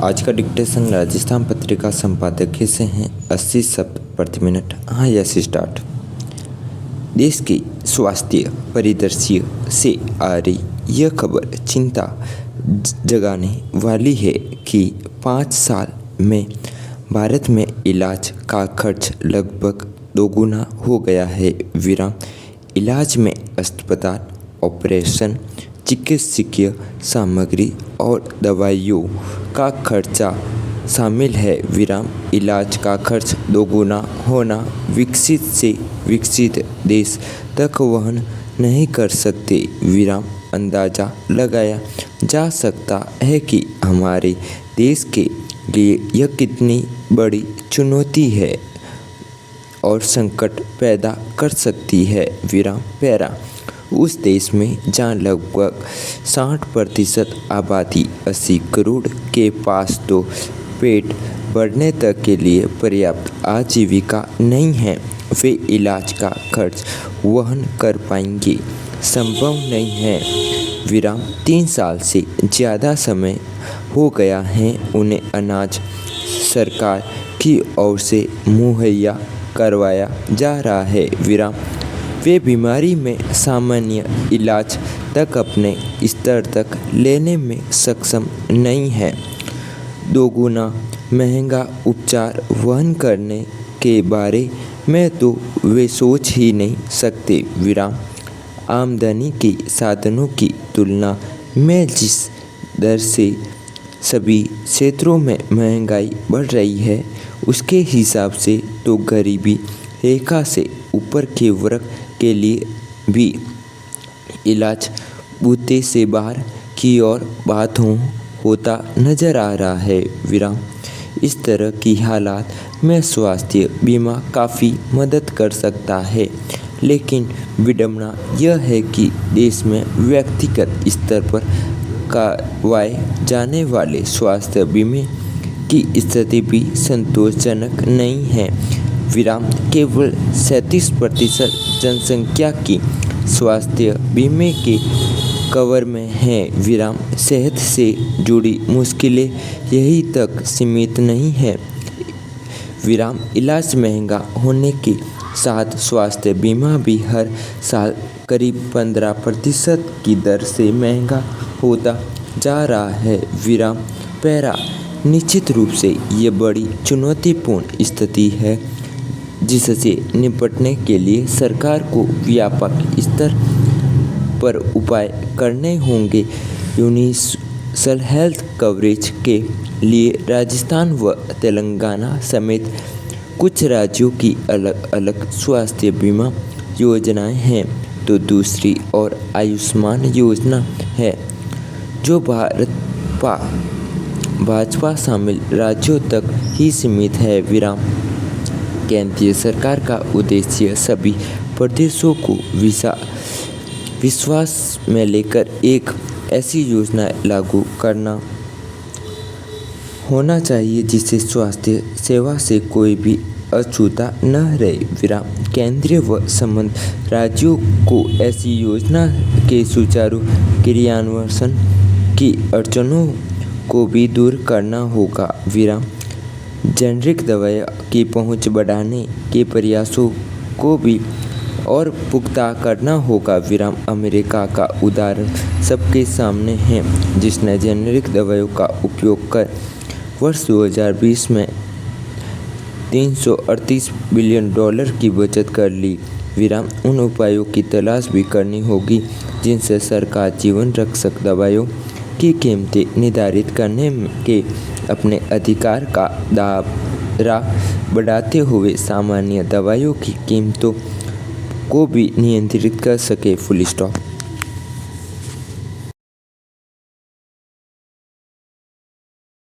आज का डिक्टेशन राजस्थान पत्रिका संपादकीय से हैं 80 शब्द प्रति मिनट। हाँ, यस स्टार्ट। देश के स्वास्थ्य परिदृश्य से आ रही यह खबर चिंता जगाने वाली है कि 5 साल में भारत में इलाज का खर्च लगभग दोगुना हो गया है। विराम। इलाज में अस्पताल, ऑपरेशन, चिकित्सकीय सामग्री और दवाइयों का खर्चा शामिल है। विराम। इलाज का खर्च दोगुना होना विकसित से विकसित देश तक वहन नहीं कर सकते। विराम। अंदाज़ा लगाया जा सकता है कि हमारे देश के लिए यह कितनी बड़ी चुनौती है और संकट पैदा कर सकती है। विराम। पैरा। उस देश में जहाँ लगभग 60% आबादी 80 करोड़ के पास तो पेट भरने तक के लिए पर्याप्त आजीविका नहीं है, वे इलाज का खर्च वहन कर पाएंगे। संभव नहीं है। विराम। 3 साल से ज़्यादा समय हो गया है उन्हें अनाज सरकार की ओर से मुहैया करवाया जा रहा है। विराम। वे बीमारी में सामान्य इलाज तक अपने स्तर तक लेने में सक्षम नहीं है। दोगुना महंगा उपचार वहन करने के बारे में तो वे सोच ही नहीं सकते। विराम। आमदनी के साधनों की तुलना में जिस दर से सभी क्षेत्रों में महंगाई बढ़ रही है, उसके हिसाब से तो गरीबी रेखा से ऊपर के वर्ग के लिए भी इलाज बूते से बाहर की ओर बात होता नजर आ रहा है। विराम। इस तरह की हालात में स्वास्थ्य बीमा काफ़ी मदद कर सकता है, लेकिन विडंबना यह है कि देश में व्यक्तिगत स्तर पर करवाए जाने वाले स्वास्थ्य बीमे की स्थिति भी संतोषजनक नहीं है। विराम। केवल 37% जनसंख्या की स्वास्थ्य बीमे के कवर में है। विराम। सेहत से जुड़ी मुश्किलें यहीं तक सीमित नहीं है। विराम। इलाज महंगा होने के साथ स्वास्थ्य बीमा भी हर साल करीब 15% की दर से महंगा होता जा रहा है। विराम। पैरा। निश्चित रूप से ये बड़ी चुनौतीपूर्ण स्थिति है जिससे निपटने के लिए सरकार को व्यापक स्तर पर उपाय करने होंगे। यूनिवर्सल हेल्थ कवरेज के लिए राजस्थान व तेलंगाना समेत कुछ राज्यों की अलग अलग स्वास्थ्य बीमा योजनाएं हैं, तो दूसरी ओर आयुष्मान योजना है जो भाजपा शामिल राज्यों तक ही सीमित है। विराम। केंद्रीय सरकार का उद्देश्य सभी प्रदेशों को विश्वास में लेकर एक ऐसी योजना लागू करना होना चाहिए जिससे स्वास्थ्य सेवा से कोई भी अछूता न रहे। विराम। केंद्रीय व संबद्ध राज्यों को ऐसी योजना के सुचारू क्रियान्वयन की अड़चनों को भी दूर करना होगा। विराम। जेनरिक दवाइयों की पहुंच बढ़ाने के प्रयासों को भी और पुख्ता करना होगा। विराम। अमेरिका का उदाहरण सबके सामने है, जिसने जेनरिक दवाइयों का उपयोग कर वर्ष 2020 में $338 बिलियन की बचत कर ली। विराम। उन उपायों की तलाश भी करनी होगी जिनसे सरकार जीवन रक्षक दवाइयों की कीमतें निर्धारित करने के अपने अधिकार का दायरा बढ़ाते हुए सामान्य दवाइयों की कीमतों को भी नियंत्रित कर सके। Full stop.